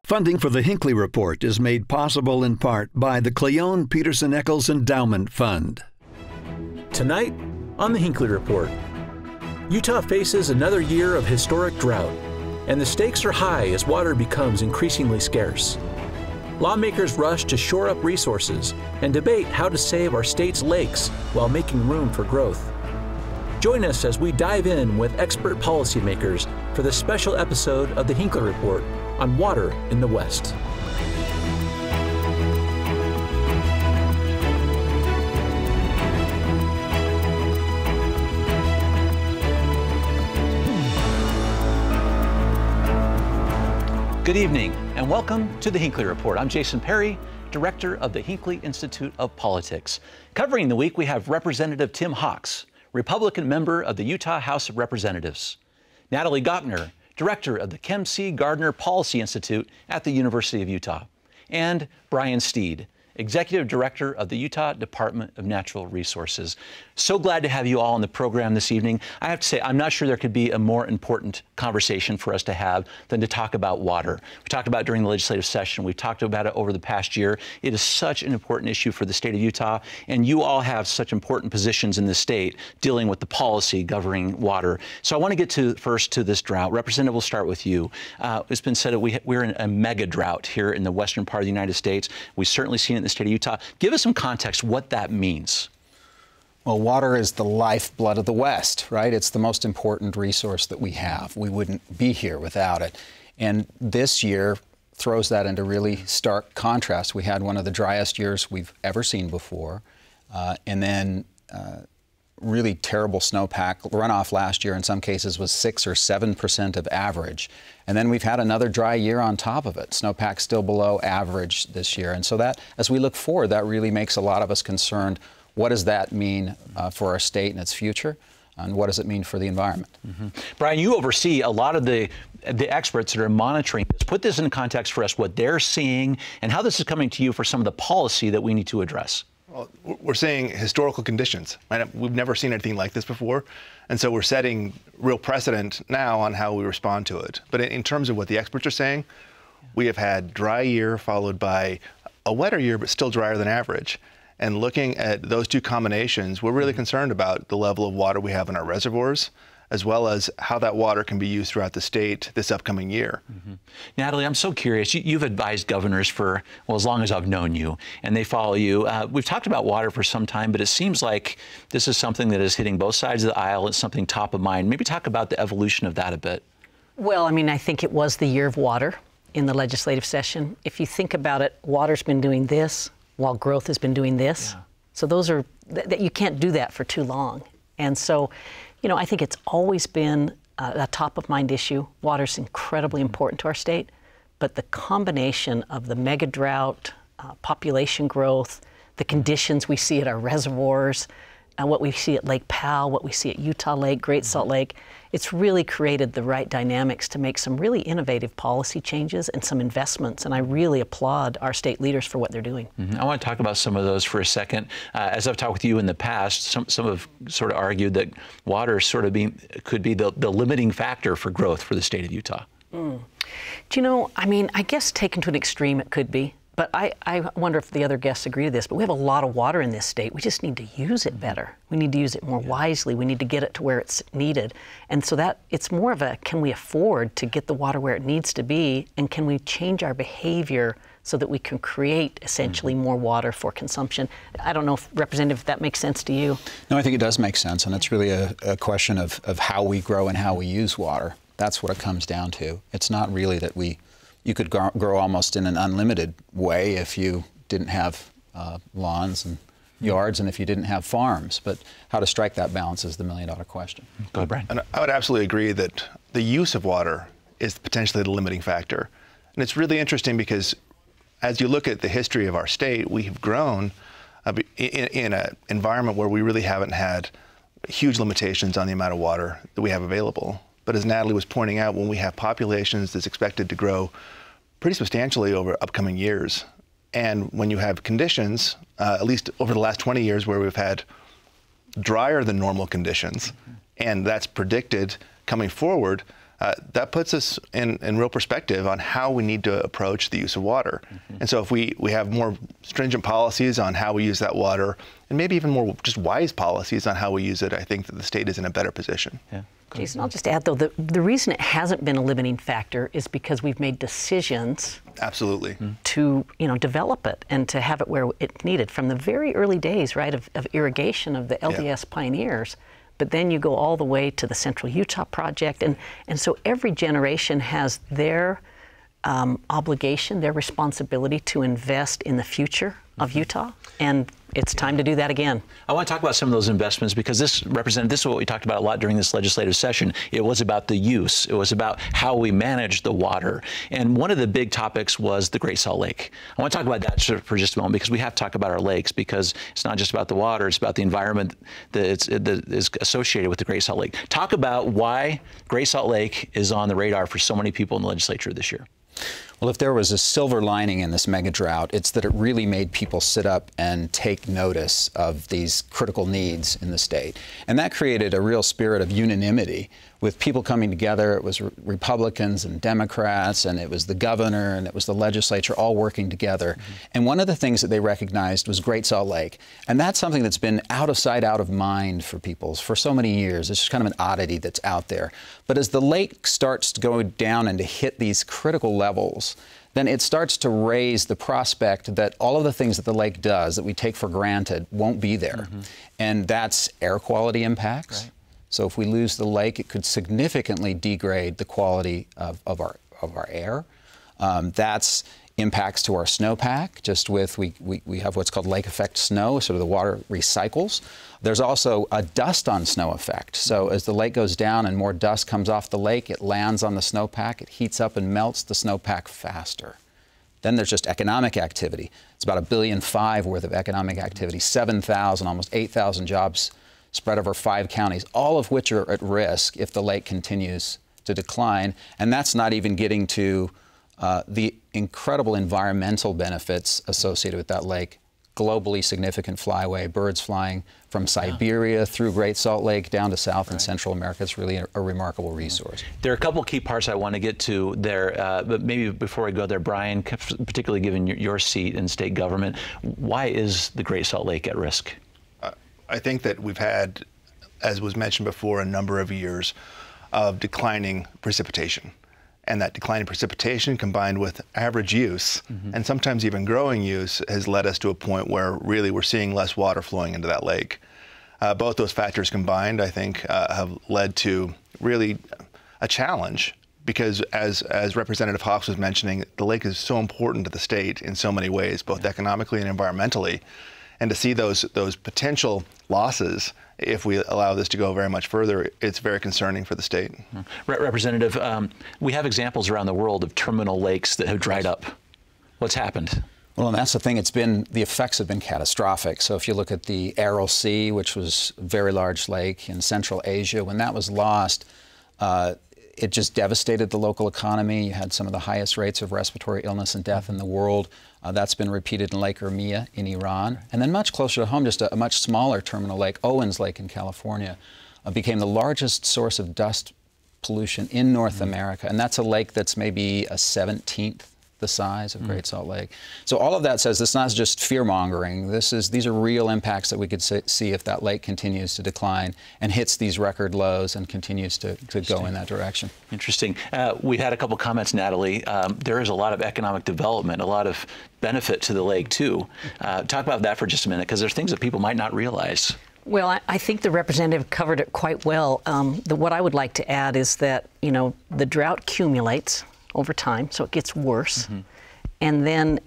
Funding for the Hinckley Report is made possible in part by the Cleone Peterson Eccles Endowment Fund. Tonight on the Hinckley Report, Utah faces another year of historic drought, and the stakes are high as water becomes increasingly scarce. Lawmakers rush to shore up resources and debate how to save our state's lakes while making room for growth. Join us as we dive in with expert policymakers for this special episode of the Hinckley Report on water in the West. Good evening and welcome to the Hinckley Report. I'm Jason Perry, Director of the Hinckley Institute of Politics. Covering the week, we have Representative Tim Hawks, Republican member of the Utah House of Representatives; Natalie Gochnour, Director of the Kem C. Gardner Policy Institute at the University of Utah; and Brian Steed, Executive Director of the Utah Department of Natural Resources. So glad to have you all on the program this evening. I have to say, I'm not sure there could be a more important conversation for us to have than to talk about water. We talked about it during the legislative session. We've talked about it over the past year. It is such an important issue for the state of Utah, and you all have such important positions in the state dealing with the policy governing water. So I want to get first to this drought. Representative, we'll start with you. It's been said that we're in a mega drought here in the western part of the United States. We've certainly seen it in the state of Utah. Give us some context what that means. Well, water is the lifeblood of the West, right? It's the most important resource that we have. We wouldn't be here without it. And this year throws that into really stark contrast. We had one of the driest years we've ever seen before, and then really terrible snowpack. Runoff last year in some cases was 6 or 7% of average. And then we've had another dry year on top of it. Snowpack still below average this year. And so that, as we look forward, that really makes a lot of us concerned. What does that mean for our state and its future? And what does it mean for the environment? Mm-hmm. Brian, you oversee a lot of the experts that are monitoring this. Put this in context for us, what they're seeing and how this is coming to you for some of the policy that we need to address. Well, we're seeing historical conditions. Right? We've never seen anything like this before. And so we're setting real precedent now on how we respond to it. But in terms of what the experts are saying, we have had dry year followed by a wetter year, but still drier than average. And looking at those two combinations, we're really concerned about the level of water we have in our reservoirs, as well as how that water can be used throughout the state this upcoming year. Mm-hmm. Natalie, I'm so curious. You've advised governors for, well, as long as I've known you, and they follow you. We've talked about water for some time, but it seems like this is something that is hitting both sides of the aisle. It's something top of mind. Maybe talk about the evolution of that a bit. Well, I mean, I think it was the year of water in the legislative session. If you think about it, water's been doing this while growth has been doing this. Yeah. So those are, you can't do that for too long. And so, you know, I think it's always been a top of mind issue. Water's incredibly important to our state, but the combination of the mega drought, population growth, the conditions we see at our reservoirs, and what we see at Lake Powell, what we see at Utah Lake, Great Salt Lake, it's really created the right dynamics to make some really innovative policy changes and some investments. And I really applaud our state leaders for what they're doing. Mm-hmm. I want to talk about some of those for a second. As I've talked with you in the past, some have sort of argued that water sort of could be the limiting factor for growth for the state of Utah. Mm. Do you know, I mean, I guess taken to an extreme it could be. But I wonder if the other guests agree to this, but we have a lot of water in this state. We just need to use it better. We need to use it more wisely. We need to get it to where it's needed. And so that it's more of a, can we afford to get the water where it needs to be? And can we change our behavior so that we can create essentially more water for consumption? I don't know, if, Representative, if that makes sense to you. No, I think it does make sense. And it's really a question of how we grow and how we use water. That's what it comes down to. It's not really that you could grow almost in an unlimited way if you didn't have lawns and yards and if you didn't have farms. But how to strike that balance is the million-dollar question. Go ahead, Brian. And I would absolutely agree that the use of water is potentially the limiting factor. And it's really interesting because as you look at the history of our state, we have grown in an environment where we really haven't had huge limitations on the amount of water that we have available. But as Natalie was pointing out, when we have populations that's expected to grow pretty substantially over upcoming years, and when you have conditions, at least over the last 20 years, where we've had drier than normal conditions, and that's predicted coming forward, that puts us in real perspective on how we need to approach the use of water. And so if we have more stringent policies on how we use that water, and maybe even more just wise policies on how we use it, I think that the state is in a better position. Yeah. Jason, I'll just add, though, the reason it hasn't been a limiting factor is because we've made decisions Absolutely. to, develop it and to have it where it's needed from the very early days, right, of irrigation of the LDS pioneers. But then you go all the way to the Central Utah Project. And so every generation has their obligation, their responsibility to invest in the future of Utah. And it's time to do that again. I want to talk about some of those investments because this is what we talked about a lot during this legislative session. It was about the use. It was about how we manage the water. And one of the big topics was the Great Salt Lake. I want to talk about that for just a moment because we have to talk about our lakes because it's not just about the water, it's about the environment that is associated with the Great Salt Lake. Talk about why Great Salt Lake is on the radar for so many people in the legislature this year. Well, if there was a silver lining in this mega drought, it's that it really made people sit up and take notice of these critical needs in the state. And that created a real spirit of unanimity with people coming together. It was Republicans and Democrats, and it was the governor, and it was the legislature all working together. And one of the things that they recognized was Great Salt Lake. And that's something that's been out of sight, out of mind for people for so many years. It's just kind of an oddity that's out there. But as the lake starts to go down and to hit these critical levels, then it starts to raise the prospect that all of the things that the lake does that we take for granted won't be there. And that's air quality impacts. Right. So if we lose the lake, it could significantly degrade the quality of our air. That's impacts to our snowpack, just with, we have what's called lake effect snow, so the water recycles. There's also a dust on snow effect. So as the lake goes down and more dust comes off the lake, it lands on the snowpack, it heats up and melts the snowpack faster. Then there's just economic activity. It's about $1.5 billion worth of economic activity, 7,000, almost 8,000 jobs spread over 5 counties, all of which are at risk if the lake continues to decline. And that's not even getting to the incredible environmental benefits associated with that lake. Globally significant flyway, birds flying from Siberia through Great Salt Lake down to South and Central America. It's really a remarkable resource. There are a couple key parts I want to get to there, but maybe before we go there, Brian, particularly given your seat in state government, why is the Great Salt Lake at risk? I think that we've had, as was mentioned before, a number of years of declining precipitation. And that declining precipitation combined with average use and sometimes even growing use has led us to a point where really we're seeing less water flowing into that lake. Both those factors combined, I think, have led to really a challenge because as Representative Hawks was mentioning, the lake is so important to the state in so many ways, both economically and environmentally. And to see those potential losses, if we allow this to go very much further, it's very concerning for the state. Representative, we have examples around the world of terminal lakes that have dried up. What's happened? Well, and that's the thing. The effects have been catastrophic. So if you look at the Aral Sea, which was a very large lake in Central Asia, when that was lost, it just devastated the local economy. You had some of the highest rates of respiratory illness and death in the world. That's been repeated in Lake Urmia in Iran. And then much closer to home, just a much smaller terminal lake, Owens Lake in California, became the largest source of dust pollution in North America. And that's a lake that's maybe a 17th the size of Great Salt Lake. So all of that says it's not just fear-mongering. These are real impacts that we could see if that lake continues to decline and hits these record lows and continues to go in that direction. Interesting. We've had a couple comments, Natalie. There is a lot of economic development, a lot of benefit to the lake, too. Talk about that for just a minute, because there's things that people might not realize. Well, I think the representative covered it quite well. What I would like to add is that, the drought accumulates over time, so it gets worse. And then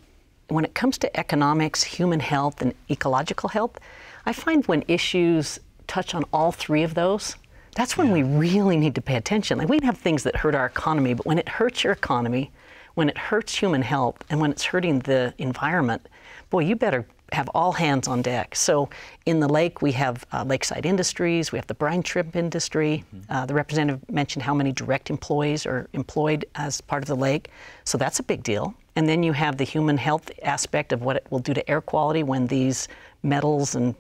when it comes to economics, human health, and ecological health, I find when issues touch on all three of those, that's when we really need to pay attention. Like, we can have things that hurt our economy, but when it hurts your economy, when it hurts human health, and when it's hurting the environment, boy, you better have all hands on deck. So in the lake, we have lakeside industries, we have the brine shrimp industry. The representative mentioned how many direct employees are employed as part of the lake. So that's a big deal. And then you have the human health aspect of what it will do to air quality when these metals and,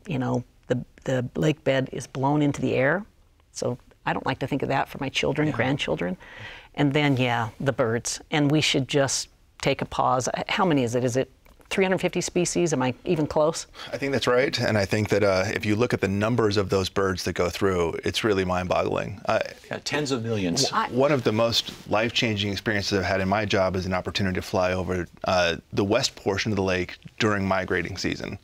the lake bed is blown into the air. So I don't like to think of that for my children, grandchildren. And then, the birds. And we should just take a pause. How many is it? Is it 350 species? Am I even close? I think that's right. And I think that if you look at the numbers of those birds that go through, it's really mind-boggling. Tens of millions. One of the most life-changing experiences I've had in my job is an opportunity to fly over the west portion of the lake during migrating season.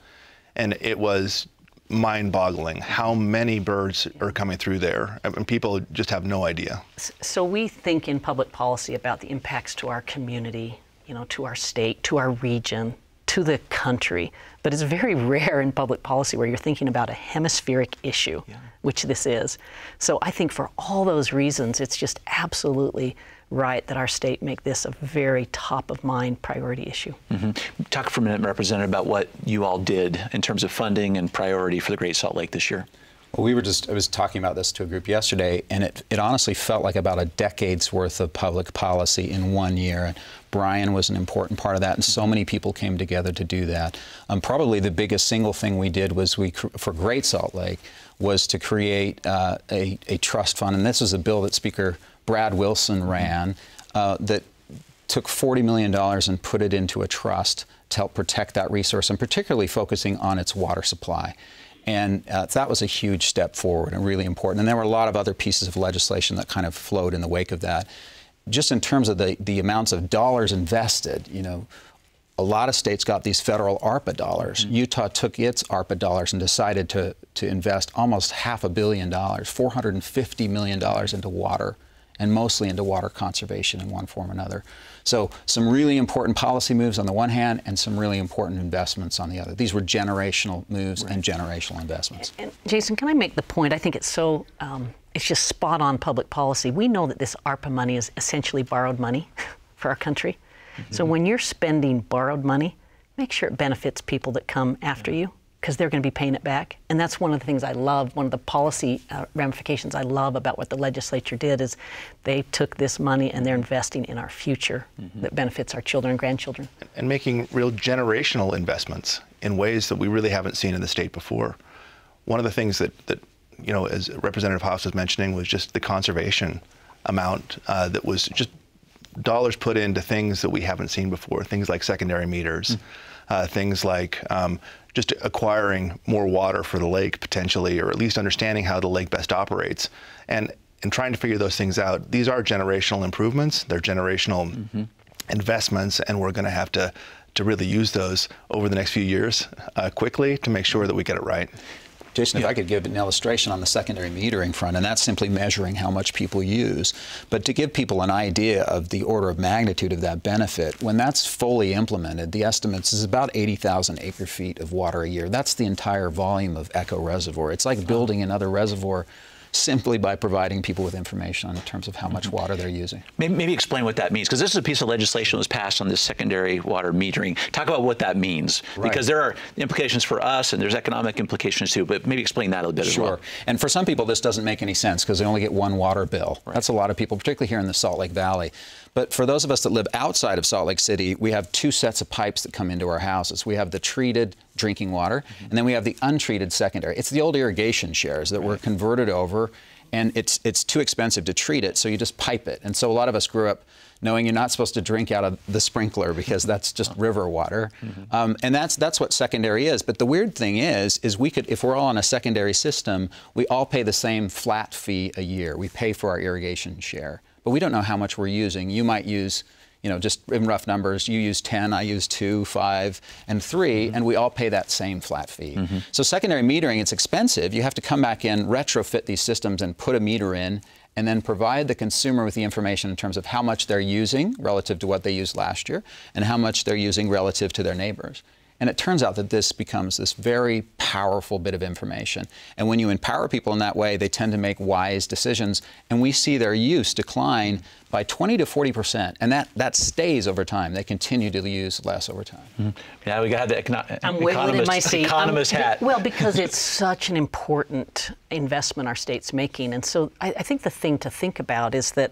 And it was mind-boggling how many birds are coming through there. I mean, people just have no idea. So we think in public policy about the impacts to our community, to our state, to our region, to the country. But it's very rare in public policy where you're thinking about a hemispheric issue, which this is. So I think for all those reasons, it's just absolutely right that our state make this a very top-of-mind priority issue. Talk for a minute, Representative, about what you all did in terms of funding and priority for the Great Salt Lake this year. Well, I was talking about this to a group yesterday, and it honestly felt like about a decade's worth of public policy in 1 year. And Brian was an important part of that, and so many people came together to do that. Probably the biggest single thing we did was for Great Salt Lake was to create a trust fund, and this was a bill that Speaker Brad Wilson ran that took $40 million and put it into a trust to help protect that resource, and particularly focusing on its water supply. And that was a huge step forward and really important. And there were a lot of other pieces of legislation that kind of flowed in the wake of that. Just in terms of the amounts of dollars invested, a lot of states got these federal ARPA dollars. Utah took its ARPA dollars and decided to invest almost $500 million, $450 million into water, and mostly into water conservation in one form or another. So some really important policy moves on the one hand and some really important investments on the other. These were generational moves and generational investments. And Jason, can I make the point? I think it's so, it's just spot on public policy. We know that this ARPA money is essentially borrowed money for our country. So when you're spending borrowed money, make sure it benefits people that come after you, because they're going to be paying it back. And that's one of the things I love, one of the policy ramifications I love about what the legislature did is they took this money and they're investing in our future that benefits our children and grandchildren. And making real generational investments in ways that we really haven't seen in the state before. One of the things that as Representative Haas was mentioning was just the conservation amount that was just dollars put into things that we haven't seen before, things like secondary meters, things like just acquiring more water for the lake potentially, or at least understanding how the lake best operates. And trying to figure those things out. These are generational improvements, they're generational investments, and we're going to have to really use those over the next few years quickly to make sure that we get it right. Jason, if I could give an illustration on the secondary metering front, and that's simply measuring how much people use. But to give people an idea of the order of magnitude of that benefit, when that's fully implemented, the estimates is about 80,000 acre-feet of water a year. That's the entire volume of Echo Reservoir. It's like building another reservoir simply by providing people with information in terms of how much water they're using. Maybe explain what that means, because this is a piece of legislation that was passed on this secondary water metering. Talk about what that means, because there are implications for us and there's economic implications too, but maybe explain that a little bit as well. Sure. And for some people this doesn't make any sense because they only get one water bill. That's a lot of people, particularly here in the Salt Lake Valley. But for those of us that live outside of Salt Lake City, we have two sets of pipes that come into our houses. We have the treated drinking water, and then we have the untreated secondary. It's the old irrigation shares that were converted over, and it's too expensive to treat it, so you just pipe it. And so a lot of us grew up knowing you're not supposed to drink out of the sprinkler because that's just river water. And that's what secondary is. But the weird thing is we could, if we're all on a secondary system, we all pay the same flat fee a year. We pay for our irrigation share. But we don't know how much we're using. You might use, just in rough numbers, you use 10, I use 2, 5, and 3, and we all pay that same flat fee. So secondary metering, it's expensive. You have to come back in, retrofit these systems, and put a meter in, and then provide the consumer with the information in terms of how much they're using relative to what they used last year, and how much they're using relative to their neighbors. And it turns out that this becomes this very powerful bit of information. And when you empower people in that way, they tend to make wise decisions. And we see their use decline by 20 to 40%. And that stays over time. They continue to use less over time. Yeah, we got the economist hat. Well, because it's such an important investment our state's making. And so I think the thing to think about is that,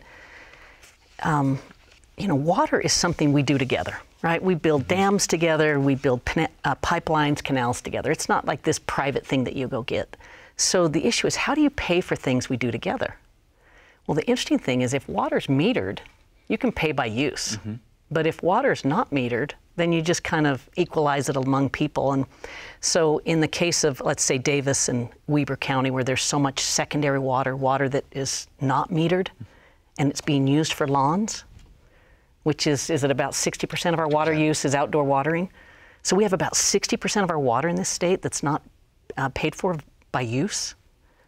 water is something we do together. Right? We build dams together, we build pipelines, canals together. It's not like this private thing that you go get. So the issue is, how do you pay for things we do together? Well, the interesting thing is if water's metered, you can pay by use. But if water's not metered, then you just kind of equalize it among people. And so in the case of, let's say, Davis and Weber County, where there's so much secondary water that is not metered, and it's being used for lawns, which is it about 60% of our water use is outdoor watering? So we have about 60% of our water in this state that's not paid for by use.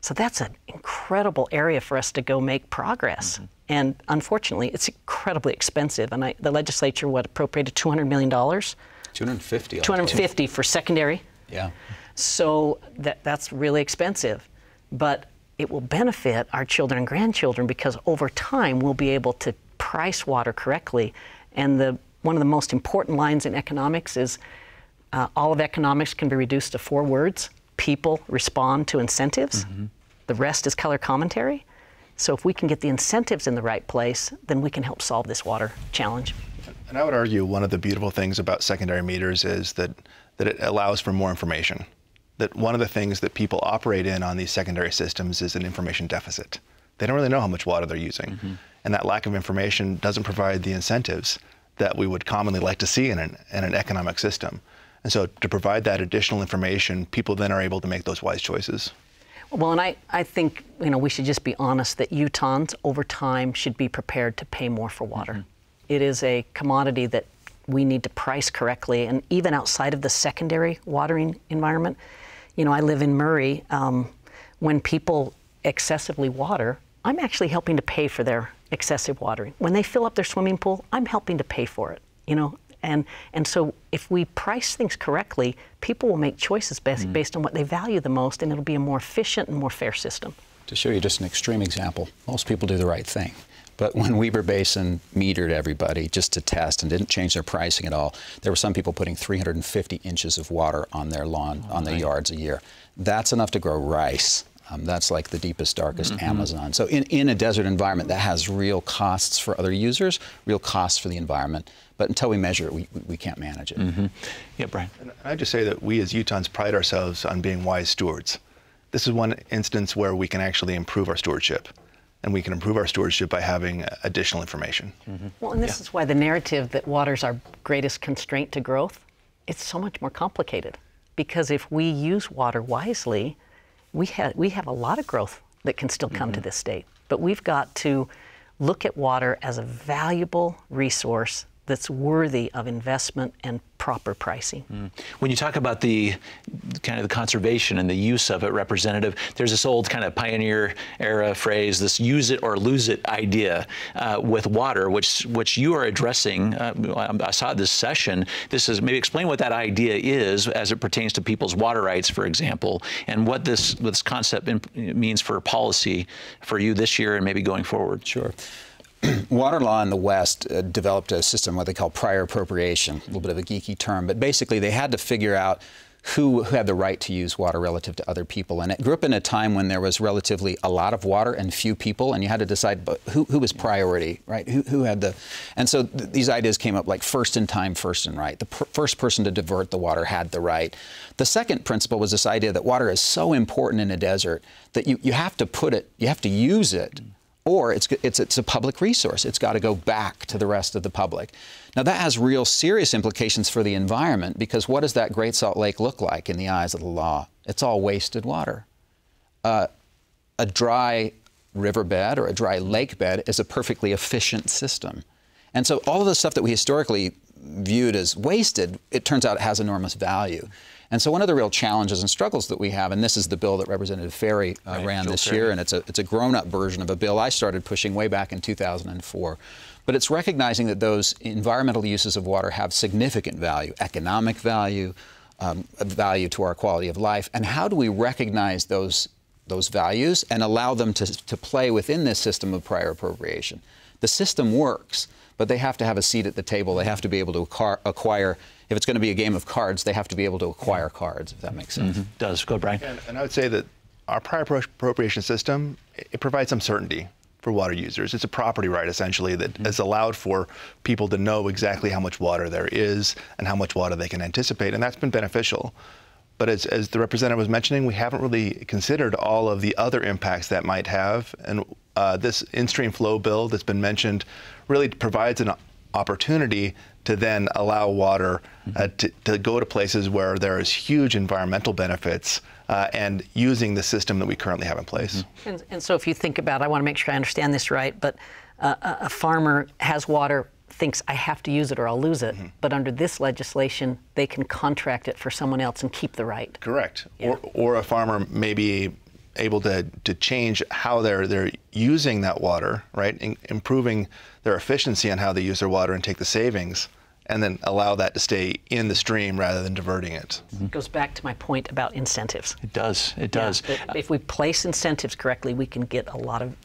So that's an incredible area for us to go make progress. And unfortunately, it's incredibly expensive. And the legislature, appropriated $200 million? 250. 250 for secondary. Yeah. So that's really expensive. But it will benefit our children and grandchildren because over time we'll be able to price water correctly. And one of the most important lines in economics is all of economics can be reduced to 4 words. People respond to incentives. The rest is color commentary. So if we can get the incentives in the right place, then we can help solve this water challenge. And I would argue one of the beautiful things about secondary meters is that it allows for more information. That one of the things that people operate in on these secondary systems is an information deficit. They don't really know how much water they're using. And that lack of information doesn't provide the incentives that we would commonly like to see in an economic system. And so to provide that additional information, people then are able to make those wise choices. Well, and I think we should just be honest that Utahns over time should be prepared to pay more for water. It is a commodity that we need to price correctly, and even outside of the secondary watering environment. I live in Murray. When people excessively water, I'm actually helping to pay for their excessive watering. When they fill up their swimming pool, I'm helping to pay for it. And so if we price things correctly, people will make choices based on what they value the most, and it'll be a more efficient and more fair system. To show you just an extreme example, most people do the right thing. But when Weber Basin metered everybody just to test and didn't change their pricing at all, there were some people putting 350 inches of water on their lawn, on their yards a year. That's enough to grow rice. That's like the deepest, darkest Amazon. So in a desert environment, that has real costs for other users, real costs for the environment. But until we measure it, we can't manage it. Yeah, Brian. And I'd just say that we as Utahns pride ourselves on being wise stewards. This is one instance where we can actually improve our stewardship. And we can improve our stewardship by having additional information. Well, and this is why the narrative that water's our greatest constraint to growth, it's so much more complicated. Because if we use water wisely, we have a lot of growth that can still come to this state. But we've got to look at water as a valuable resource that's worthy of investment and proper pricing. When you talk about the kind of the conservation and the use of it, Representative, there's this old kind of pioneer era phrase, this use it or lose it idea with water, which you are addressing. I saw this session. This is, maybe explain what that idea is as it pertains to people's water rights, for example, and what this concept means for policy for you this year and maybe going forward. Sure. Water law in the West developed a system, what they call prior appropriation, a little bit of a geeky term, but basically they had to figure out who had the right to use water relative to other people. And it grew up in a time when there was relatively a lot of water and few people, and you had to decide who was priority, right? Who had the... And so these ideas came up like first in time, first in right. The first person to divert the water had the right. The second principle was this idea that water is so important in a desert that you have to put it, you have to use it, or it's a public resource. It's got to go back to the rest of the public. Now that has real serious implications for the environment, because what does that Great Salt Lake look like in the eyes of the law? It's all wasted water. A dry riverbed or a dry lake bed is a perfectly efficient system. And so all of the stuff that we historically viewed as wasted, it turns out it has enormous value. And so one of the real challenges and struggles that we have, and this is the bill that Representative Ferry ran this year, and it's a grown-up version of a bill I started pushing way back in 2004. But it's recognizing that those environmental uses of water have significant value, economic value, value to our quality of life. And how do we recognize those values and allow them to play within this system of prior appropriation? The system works, but they have to have a seat at the table. They have to be able to acquire. If it's going to be a game of cards, they have to be able to acquire cards, if that makes sense. Does. Go, Brian. And I would say that our prior appropriation system, it provides some certainty for water users. It's a property right, essentially, that has allowed for people to know exactly how much water there is and how much water they can anticipate, and that's been beneficial. But as the representative was mentioning, we haven't really considered all of the other impacts that might have, and this in-stream flow bill that's been mentioned really provides an opportunity to then allow water to go to places where there is huge environmental benefits and using the system that we currently have in place. And so if you think about, I want to make sure I understand this right, but a farmer has water, thinks I have to use it or I'll lose it, but under this legislation, they can contract it for someone else and keep the right. Correct. Yeah. Or a farmer may be able to change how they're using that water, right? Improving their efficiency on how they use their water and take the savings, and then allow that to stay in the stream rather than diverting it. It goes back to my point about incentives. It does. It does. Yeah, if we place incentives correctly, we can get a lot of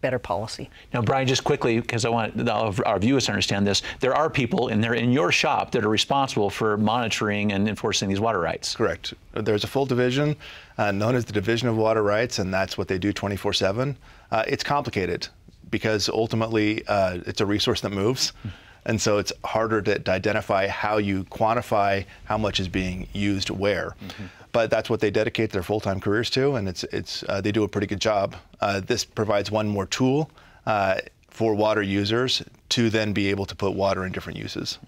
better policy. Now, Brian, just quickly, because I want our viewers to understand this, there are people in your shop that are responsible for monitoring and enforcing these water rights. Correct. There's a full division known as the Division of Water Rights, and that's what they do 24/7. It's complicated because ultimately it's a resource that moves. And so it's harder to identify how you quantify how much is being used where. But that's what they dedicate their full-time careers to, and they do a pretty good job. This provides one more tool for water users to then be able to put water in different uses.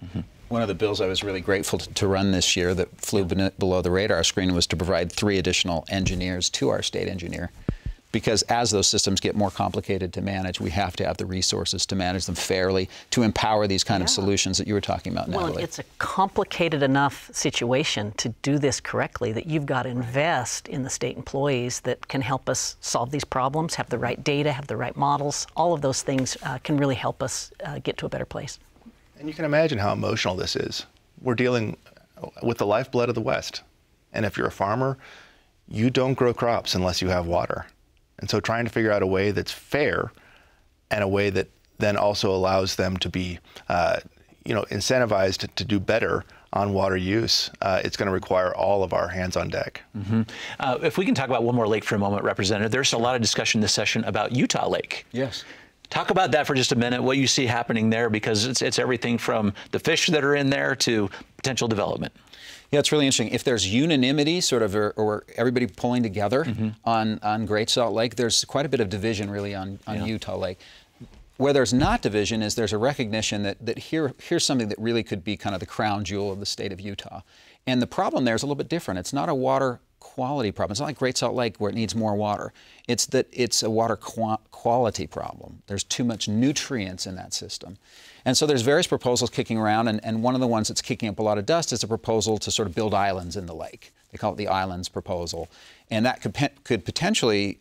One of the bills I was really grateful to run this year that flew below the radar screen was to provide 3 additional engineers to our state engineer. Because as those systems get more complicated to manage, we have to have the resources to manage them fairly, to empower these kind of solutions that you were talking about, Natalie. Well, it's a complicated enough situation to do this correctly that you've got to invest in the state employees that can help us solve these problems, have the right data, have the right models. All of those things can really help us get to a better place. And you can imagine how emotional this is. We're dealing with the lifeblood of the West. And if you're a farmer, you don't grow crops unless you have water. And so trying to figure out a way that's fair and a way that then also allows them to be, incentivized to do better on water use, it's going to require all of our hands on deck. If we can talk about one more lake for a moment, Representative, there's a lot of discussion this session about Utah Lake. Yes. Talk about that for just a minute, what you see happening there, because it's everything from the fish that are in there to potential development. Yeah, it's really interesting. If there's unanimity, sort of, or everybody pulling together on Great Salt Lake, there's quite a bit of division, really, on Utah Lake. Where there's not division is there's a recognition that here's something that really could be kind of the crown jewel of the state of Utah. And the problem there is a little bit different. It's not a water quality problem. It's not like Great Salt Lake where it needs more water. It's that it's a water quality problem. There's too much nutrients in that system. And so there's various proposals kicking around, and one of the ones that's kicking up a lot of dust is a proposal to sort of build islands in the lake. They call it the Islands Proposal. And that could potentially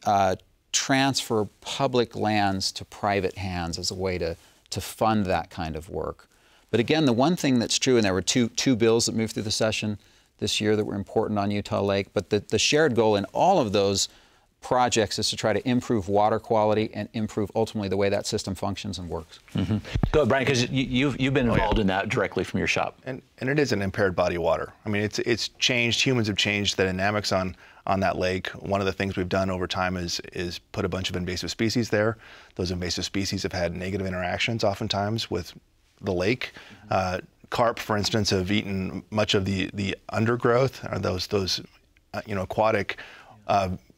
transfer public lands to private hands as a way to fund that kind of work. But again, the one thing that's true, and there were two bills that moved through the session this year that were important on Utah Lake, but the shared goal in all of those projects is to try to improve water quality and improve ultimately the way that system functions and works. Go ahead, Brian, because you've been involved in that directly from your shop. And it is an impaired body of water. I mean, it's changed. Humans have changed the dynamics on that lake. One of the things we've done over time is put a bunch of invasive species there. Those invasive species have had negative interactions oftentimes with the lake. Carp, for instance, have eaten much of the undergrowth, or those aquatic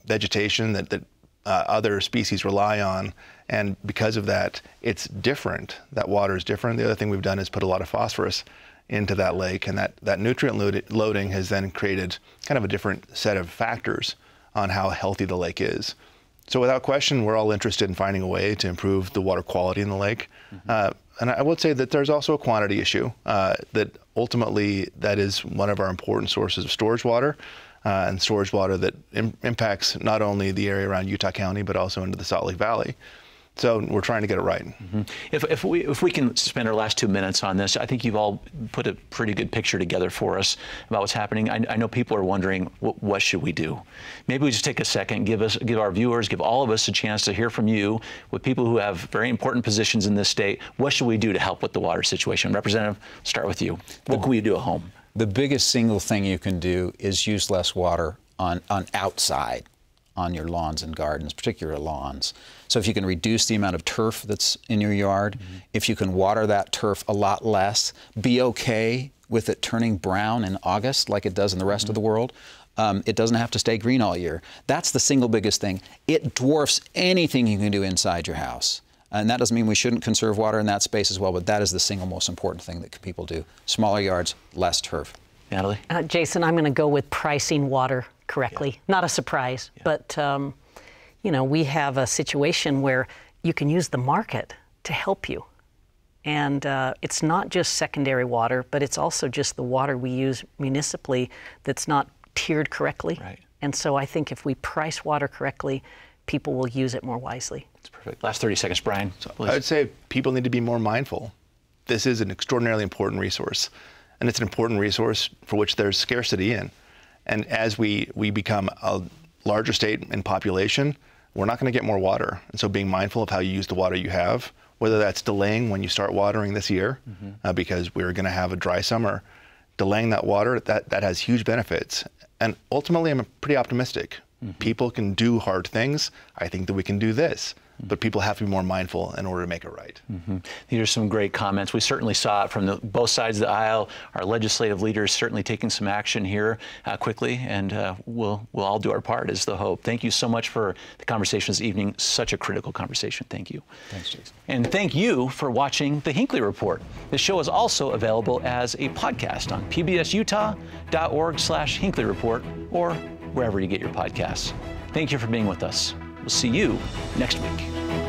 vegetation that other species rely on, and because of that, it's different. That water is different. The other thing we've done is put a lot of phosphorus into that lake, and that nutrient loading has then created kind of a different set of factors on how healthy the lake is. So without question, we're all interested in finding a way to improve the water quality in the lake. And I would say that there's also a quantity issue, that ultimately that is one of our important sources of storage water, and storage water that impacts not only the area around Utah County, but also into the Salt Lake Valley. So we're trying to get it right. If we can spend our last 2 minutes on this, I think you've all put a pretty good picture together for us about what's happening. I know people are wondering, what should we do? Maybe we just take a second, give our viewers, give all of us a chance to hear from you, with people who have very important positions in this state. What should we do to help with the water situation? Representative, start with you. What can we do at home? The biggest single thing you can do is use less water on outside, on your lawns and gardens, particularly lawns. So if you can reduce the amount of turf that's in your yard, if you can water that turf a lot less, be okay with it turning brown in August like it does in the rest of the world. It doesn't have to stay green all year. That's the single biggest thing. It dwarfs anything you can do inside your house. And that doesn't mean we shouldn't conserve water in that space as well, but that is the single most important thing that people do. Smaller yards, less turf. Natalie? Jason, I'm going to go with pricing water correctly. Yeah. Not a surprise, but you know, we have a situation where you can use the market to help you. And it's not just secondary water, but it's also just the water we use municipally that's not tiered correctly. Right. And so I think if we price water correctly, people will use it more wisely. That's perfect. Last 30 seconds, Brian. So I would say people need to be more mindful. This is an extraordinarily important resource, and it's an important resource for which there's scarcity in. And as we become a larger state in population, we're not going to get more water. And so being mindful of how you use the water you have, whether that's delaying when you start watering this year, because we're going to have a dry summer, delaying that water, that has huge benefits. And ultimately, I'm pretty optimistic. People can do hard things. I think that we can do this. But people have to be more mindful in order to make it right. These are some great comments. We certainly saw it from both sides of the aisle. Our legislative leaders certainly taking some action here quickly, and we'll all do our part is the hope. Thank you so much for the conversation this evening. Such a critical conversation. Thank you. Thanks, Jason. And thank you for watching the Hinckley Report. The show is also available as a podcast on pbsutah.org/Hinckley Report or wherever you get your podcasts. Thank you for being with us. We'll see you next week.